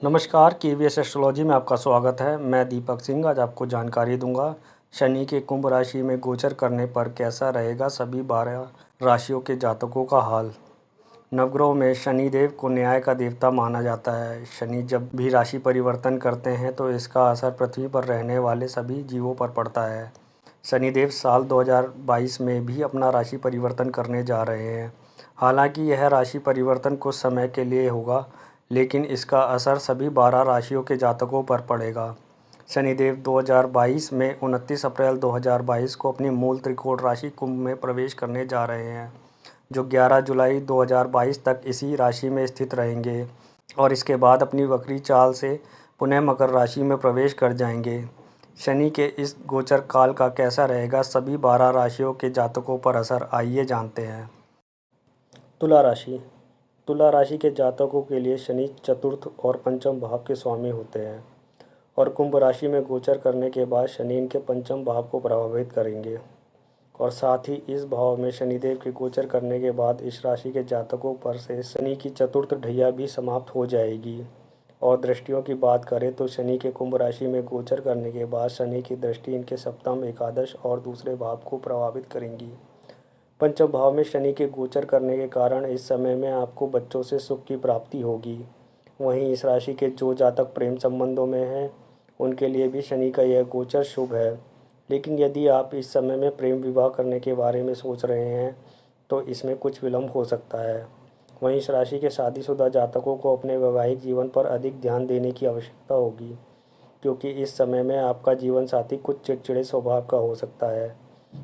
नमस्कार, KVS astrology में आपका स्वागत है। मैं दीपक सिंह आज आपको जानकारी दूंगा शनि के कुंभ राशि में गोचर करने पर कैसा रहेगा सभी 12 राशियों के जातकों का हाल। नवग्रहों में शनि देव को न्याय का देवता माना जाता है। शनि जब भी राशि परिवर्तन करते हैं तो इसका असर पृथ्वी पर रहने वाले सभी जीवों पर पड़ता है। शनिदेव साल 2022 में भी अपना राशि परिवर्तन करने जा रहे हैं। हालांकि यह राशि परिवर्तन कुछ समय के लिए होगा, लेकिन इसका असर सभी 12 राशियों के जातकों पर पड़ेगा। शनिदेव 2022 में 29 अप्रैल 2022 को अपनी मूल त्रिकोण राशि कुंभ में प्रवेश करने जा रहे हैं, जो 11 जुलाई 2022 तक इसी राशि में स्थित रहेंगे और इसके बाद अपनी वक्री चाल से पुनः मकर राशि में प्रवेश कर जाएंगे। शनि के इस गोचर काल का कैसा रहेगा सभी 12 राशियों के जातकों पर असर, आइए जानते हैं। तुला राशि। तुला राशि के जातकों के लिए शनि चतुर्थ और पंचम भाव के स्वामी होते हैं और कुंभ राशि में गोचर करने के बाद शनि इनके पंचम भाव को प्रभावित करेंगे और साथ ही इस भाव में शनिदेव के गोचर करने के बाद इस राशि के जातकों पर से शनि की चतुर्थ ढैया भी समाप्त हो जाएगी। और दृष्टियों की बात करें तो शनि के कुंभ राशि में गोचर करने के बाद शनि की दृष्टि इनके सप्तम, एकादश और दूसरे भाव को प्रभावित करेंगी। पंचम भाव में शनि के गोचर करने के कारण इस समय में आपको बच्चों से सुख की प्राप्ति होगी। वहीं इस राशि के जो जातक प्रेम संबंधों में हैं उनके लिए भी शनि का यह गोचर शुभ है। लेकिन यदि आप इस समय में प्रेम विवाह करने के बारे में सोच रहे हैं तो इसमें कुछ विलंब हो सकता है। वहीं इस राशि के शादीशुदा जातकों को अपने वैवाहिक जीवन पर अधिक ध्यान देने की आवश्यकता होगी, क्योंकि इस समय में आपका जीवन साथी कुछ चिड़चिड़े स्वभाव का हो सकता है,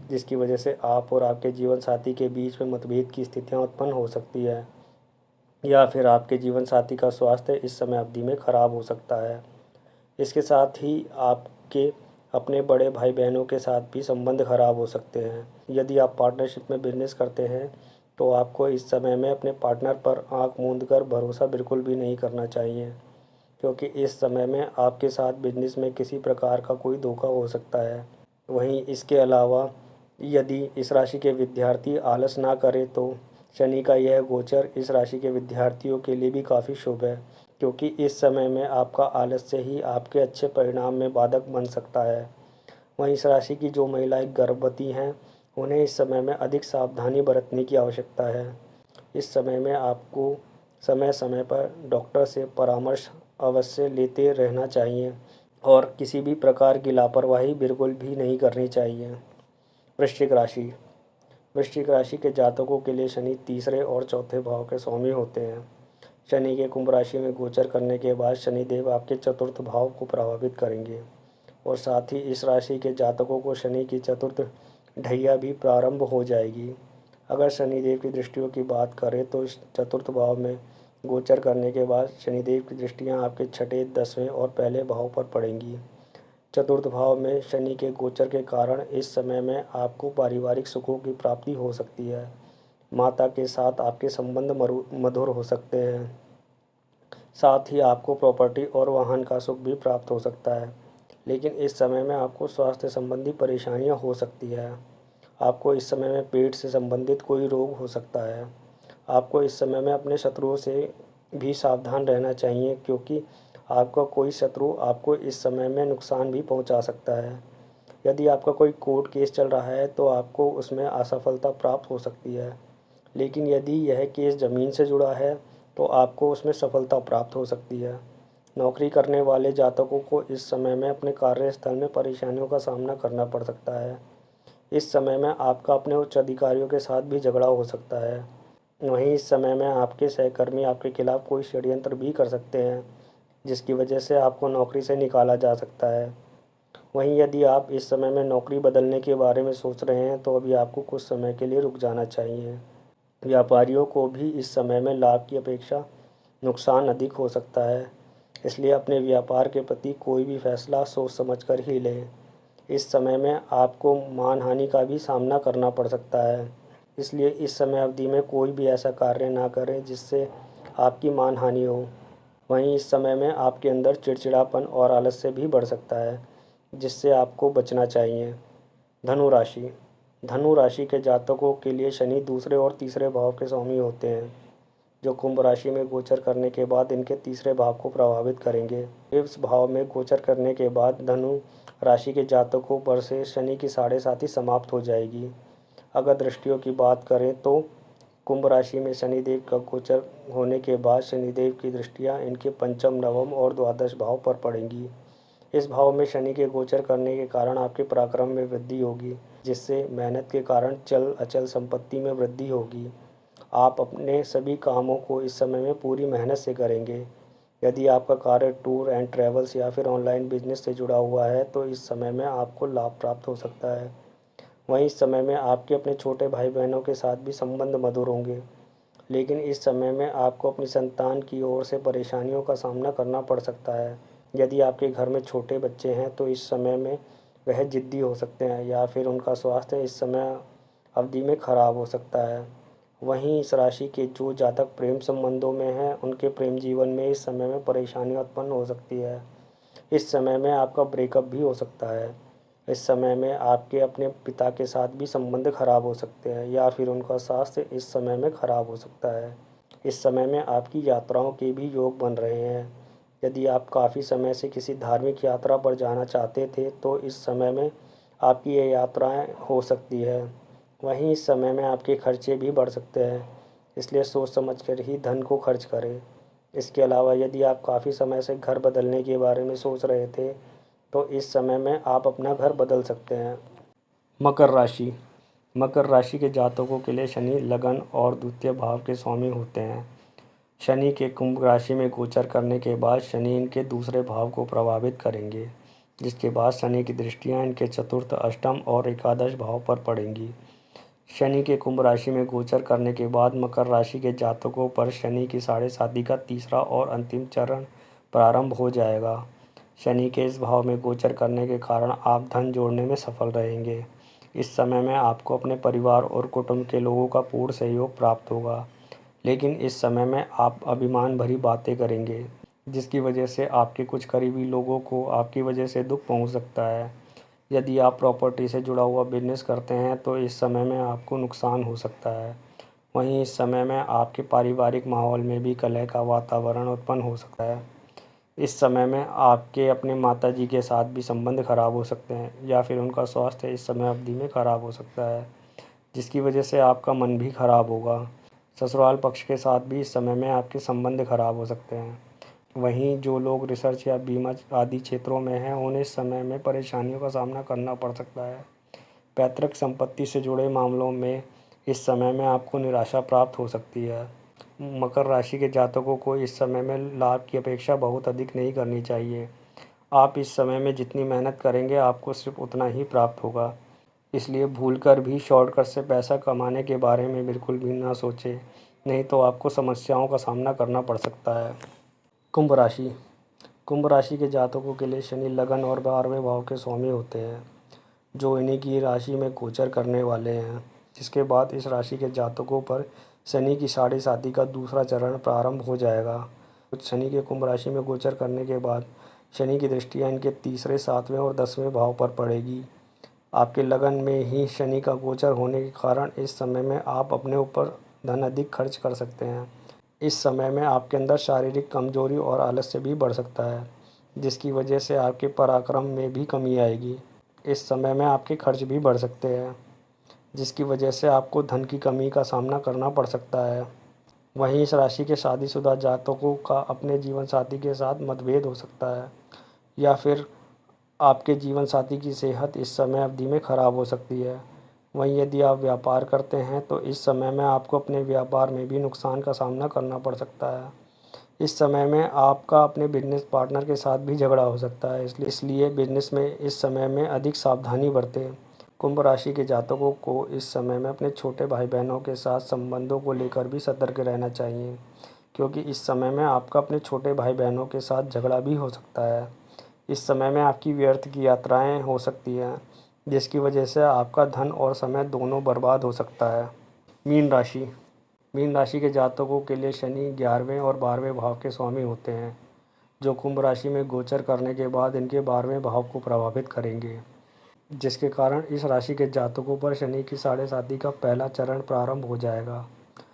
जिसकी वजह से आप और आपके जीवन साथी के बीच में मतभेद की स्थितियां उत्पन्न हो सकती है या फिर आपके जीवन साथी का स्वास्थ्य इस समय अवधि में खराब हो सकता है। इसके साथ ही आपके अपने बड़े भाई बहनों के साथ भी संबंध खराब हो सकते हैं। यदि आप पार्टनरशिप में बिजनेस करते हैं तो आपको इस समय में अपने पार्टनर पर आंख मूंद कर भरोसा बिल्कुल भी नहीं करना चाहिए, क्योंकि इस समय में आपके साथ बिजनेस में किसी प्रकार का कोई धोखा हो सकता है। वहीं इसके अलावा यदि इस राशि के विद्यार्थी आलस ना करें तो शनि का यह गोचर इस राशि के विद्यार्थियों के लिए भी काफ़ी शुभ है, क्योंकि इस समय में आपका आलस्य ही आपके अच्छे परिणाम में बाधक बन सकता है। वहीं इस राशि की जो महिलाएं गर्भवती हैं उन्हें इस समय में अधिक सावधानी बरतने की आवश्यकता है। इस समय में आपको समय समय पर डॉक्टर से परामर्श अवश्य लेते रहना चाहिए और किसी भी प्रकार की लापरवाही बिल्कुल भी नहीं करनी चाहिए। वृश्चिक राशि। वृश्चिक राशि के जातकों के लिए शनि तीसरे और चौथे भाव के स्वामी होते हैं। शनि के कुंभ राशि में गोचर करने के बाद शनिदेव आपके चतुर्थ भाव को प्रभावित करेंगे और साथ ही इस राशि के जातकों को शनि की चतुर्थ ढैया भी प्रारंभ हो जाएगी। अगर शनिदेव की दृष्टियों की बात करें तो इस चतुर्थ भाव में गोचर करने के बाद शनिदेव की दृष्टियां आपके छठे, 10वें और पहले भाव पर पड़ेंगी। चतुर्थ भाव में शनि के गोचर के कारण इस समय में आपको पारिवारिक सुखों की प्राप्ति हो सकती है। माता के साथ आपके संबंध मधुर हो सकते हैं। साथ ही आपको प्रॉपर्टी और वाहन का सुख भी प्राप्त हो सकता है। लेकिन इस समय में आपको स्वास्थ्य संबंधी परेशानियां हो सकती है। आपको इस समय में पेट से संबंधित कोई रोग हो सकता है। आपको इस समय में अपने शत्रुओं से भी सावधान रहना चाहिए, क्योंकि आपका कोई शत्रु आपको इस समय में नुकसान भी पहुंचा सकता है। यदि आपका कोई कोर्ट केस चल रहा है तो आपको उसमें असफलता प्राप्त हो सकती है, लेकिन यदि यह केस ज़मीन से जुड़ा है तो आपको उसमें सफलता प्राप्त हो सकती है। नौकरी करने वाले जातकों को इस समय में अपने कार्यस्थल में परेशानियों का सामना करना पड़ सकता है। इस समय में आपका अपने उच्च अधिकारियों के साथ भी झगड़ा हो सकता है। वहीं इस समय में आपके सहकर्मी आपके खिलाफ कोई षड्यंत्र भी कर सकते हैं, जिसकी वजह से आपको नौकरी से निकाला जा सकता है। वहीं यदि आप इस समय में नौकरी बदलने के बारे में सोच रहे हैं तो अभी आपको कुछ समय के लिए रुक जाना चाहिए। व्यापारियों को भी इस समय में लाभ की अपेक्षा नुकसान अधिक हो सकता है, इसलिए अपने व्यापार के प्रति कोई भी फैसला सोच समझकर ही लें। इस समय में आपको मानहानि का भी सामना करना पड़ सकता है, इसलिए इस समय अवधि में कोई भी ऐसा कार्य ना करें जिससे आपकी मानहानि हो। वहीं इस समय में आपके अंदर चिड़चिड़ापन और आलस्य भी बढ़ सकता है, जिससे आपको बचना चाहिए। धनु राशि। धनु राशि के जातकों के लिए शनि दूसरे और तीसरे भाव के स्वामी होते हैं। जो कुंभ राशि में गोचर करने के बाद इनके तीसरे भाव को प्रभावित करेंगे। इस भाव में गोचर करने के बाद धनु राशि के जातकों पर से शनि की साढ़े साती समाप्त हो जाएगी। अगर दृष्टियों की बात करें तो कुंभ राशि में शनिदेव का गोचर होने के बाद शनिदेव की दृष्टियां इनके पंचम, नवम और द्वादश भाव पर पड़ेंगी। इस भाव में शनि के गोचर करने के कारण आपके पराक्रम में वृद्धि होगी, जिससे मेहनत के कारण चल अचल संपत्ति में वृद्धि होगी। आप अपने सभी कामों को इस समय में पूरी मेहनत से करेंगे। यदि आपका कार्य टूर एंड ट्रैवल्स या फिर ऑनलाइन बिजनेस से जुड़ा हुआ है तो इस समय में आपको लाभ प्राप्त हो सकता है। वहीं इस समय में आपके अपने छोटे भाई बहनों के साथ भी संबंध मधुर होंगे, लेकिन इस समय में आपको अपनी संतान की ओर से परेशानियों का सामना करना पड़ सकता है। यदि आपके घर में छोटे बच्चे हैं तो इस समय में वह जिद्दी हो सकते हैं या फिर उनका स्वास्थ्य इस समय अवधि में खराब हो सकता है। वहीं इस राशि के जो जातक प्रेम संबंधों में हैं उनके प्रेम जीवन में इस समय में परेशानी उत्पन्न हो सकती है। इस समय में आपका ब्रेकअप भी हो सकता है। इस समय में आपके अपने पिता के साथ भी संबंध खराब हो सकते हैं या फिर उनका स्वास्थ्य इस समय में खराब हो सकता है। इस समय में आपकी यात्राओं के भी योग बन रहे हैं। यदि आप काफ़ी समय से किसी धार्मिक यात्रा पर जाना चाहते थे तो इस समय में आपकी ये यात्राएं हो सकती है। वहीं इस समय में आपके खर्चे भी बढ़ सकते हैं, इसलिए सोच समझ कर ही धन को खर्च करें। इसके अलावा यदि आप काफ़ी समय से घर बदलने के बारे में सोच रहे थे तो इस समय में आप अपना घर बदल सकते हैं। मकर राशि। मकर राशि के जातकों के लिए शनि लगन और द्वितीय भाव के स्वामी होते हैं। शनि के कुंभ राशि में गोचर करने के बाद शनि इनके दूसरे भाव को प्रभावित करेंगे, जिसके बाद शनि की दृष्टियां इनके चतुर्थ, अष्टम और एकादश भाव पर पड़ेंगी। शनि के कुंभ राशि में गोचर करने के बाद मकर राशि के जातकों पर शनि की साढ़े साती का तीसरा और अंतिम चरण प्रारंभ हो जाएगा। शनि के इस भाव में गोचर करने के कारण आप धन जोड़ने में सफल रहेंगे। इस समय में आपको अपने परिवार और कुटुंब के लोगों का पूर्ण सहयोग प्राप्त होगा, लेकिन इस समय में आप अभिमान भरी बातें करेंगे, जिसकी वजह से आपके कुछ करीबी लोगों को आपकी वजह से दुख पहुंच सकता है। यदि आप प्रॉपर्टी से जुड़ा हुआ बिजनेस करते हैं तो इस समय में आपको नुकसान हो सकता है। वहीं इस समय में आपके पारिवारिक माहौल में भी कलह का वातावरण उत्पन्न हो सकता है। इस समय में आपके अपने माताजी के साथ भी संबंध खराब हो सकते हैं या फिर उनका स्वास्थ्य इस समय अवधि में खराब हो सकता है, जिसकी वजह से आपका मन भी खराब होगा। ससुराल पक्ष के साथ भी इस समय में आपके संबंध खराब हो सकते हैं। वहीं जो लोग रिसर्च या बीमा आदि क्षेत्रों में हैं उन्हें इस समय में परेशानियों का सामना करना पड़ सकता है। पैतृक संपत्ति से जुड़े मामलों में इस समय में आपको निराशा प्राप्त हो सकती है। मकर राशि के जातकों को इस समय में लाभ की अपेक्षा बहुत अधिक नहीं करनी चाहिए। आप इस समय में जितनी मेहनत करेंगे आपको सिर्फ उतना ही प्राप्त होगा। इसलिए भूलकर भी शॉर्टकट से पैसा कमाने के बारे में बिल्कुल भी ना सोचें, नहीं तो आपको समस्याओं का सामना करना पड़ सकता है। कुंभ राशि। कुंभ राशि के जातकों के लिए शनि लगन और 12वें भाव के स्वामी होते हैं, जो इन्हीं की राशि में गोचर करने वाले हैं, जिसके बाद इस राशि के जातकों पर शनि की साढ़े साती का दूसरा चरण प्रारंभ हो जाएगा। कुछ शनि के कुंभ राशि में गोचर करने के बाद शनि की दृष्टियां इनके तीसरे, 7वें और 10वें भाव पर पड़ेगी। आपके लगन में ही शनि का गोचर होने के कारण इस समय में आप अपने ऊपर धन अधिक खर्च कर सकते हैं। इस समय में आपके अंदर शारीरिक कमजोरी और आलस्य भी बढ़ सकता है, जिसकी वजह से आपके पराक्रम में भी कमी आएगी। इस समय में आपके खर्च भी बढ़ सकते हैं, जिसकी वजह से आपको धन की कमी का सामना करना पड़ सकता है। वहीं इस राशि के शादीशुदा जातकों का अपने जीवन साथी के साथ मतभेद हो सकता है या फिर आपके जीवन साथी की सेहत इस समय अवधि में खराब हो सकती है। वहीं यदि आप व्यापार करते हैं तो इस समय में आपको अपने व्यापार में भी नुकसान का सामना करना पड़ सकता है। इस समय में आपका अपने बिजनेस पार्टनर के साथ भी झगड़ा हो सकता है, इसलिए बिजनेस में इस समय में अधिक सावधानी बरतें। कुंभ राशि के जातकों को इस समय में अपने छोटे भाई बहनों के साथ संबंधों को लेकर भी सतर्क रहना चाहिए, क्योंकि इस समय में आपका अपने छोटे भाई बहनों के साथ झगड़ा भी हो सकता है। इस समय में आपकी व्यर्थ की यात्राएं हो सकती हैं, जिसकी वजह से आपका धन और समय दोनों बर्बाद हो सकता है। मीन राशि। मीन राशि के जातकों के लिए शनि 11वें और 12वें भाव के स्वामी होते हैं, जो कुंभ राशि में गोचर करने के बाद इनके 12वें भाव को प्रभावित करेंगे, जिसके कारण इस राशि के जातकों पर शनि की साढ़े साती का पहला चरण प्रारंभ हो जाएगा।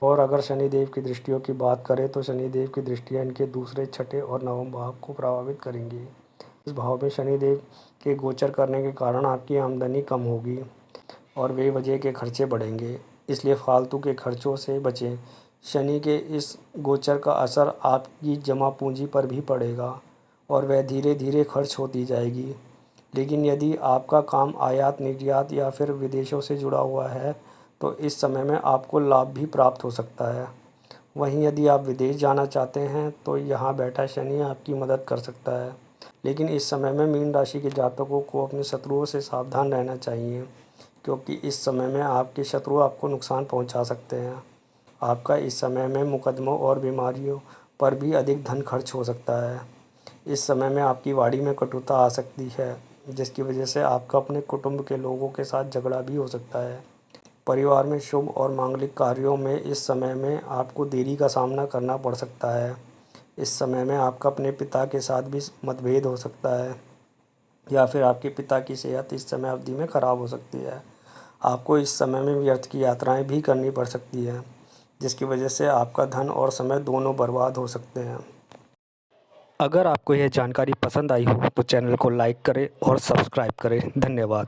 और अगर शनिदेव की दृष्टियों की बात करें तो शनिदेव की दृष्टियाँ इनके दूसरे, छठे और नवम भाव को प्रभावित करेंगी। इस भाव में शनिदेव के गोचर करने के कारण आपकी आमदनी कम होगी और बेवजह के खर्चे बढ़ेंगे, इसलिए फालतू के खर्चों से बचें। शनि के इस गोचर का असर आपकी जमा पूंजी पर भी पड़ेगा और वह धीरे धीरे खर्च होती जाएगी। लेकिन यदि आपका काम आयात निर्यात या फिर विदेशों से जुड़ा हुआ है तो इस समय में आपको लाभ भी प्राप्त हो सकता है। वहीं यदि आप विदेश जाना चाहते हैं तो यहाँ बैठा शनि आपकी मदद कर सकता है। लेकिन इस समय में मीन राशि के जातकों को अपने शत्रुओं से सावधान रहना चाहिए, क्योंकि इस समय में आपके शत्रु आपको नुकसान पहुंचा सकते हैं। आपका इस समय में मुकदमों और बीमारियों पर भी अधिक धन खर्च हो सकता है। इस समय में आपकी वाणी में कटुता आ सकती है, जिसकी वजह से आपका अपने कुटुंब के लोगों के साथ झगड़ा भी हो सकता है। परिवार में शुभ और मांगलिक कार्यों में इस समय में आपको देरी का सामना करना पड़ सकता है। इस समय में आपका अपने पिता के साथ भी मतभेद हो सकता है या फिर आपके पिता की सेहत इस समय अवधि में ख़राब हो सकती है। आपको इस समय में व्यर्थ की यात्राएं भी करनी पड़ सकती हैं, जिसकी वजह से आपका धन और समय दोनों बर्बाद हो सकते हैं। अगर आपको यह जानकारी पसंद आई हो तो चैनल को लाइक करें और सब्सक्राइब करें। धन्यवाद।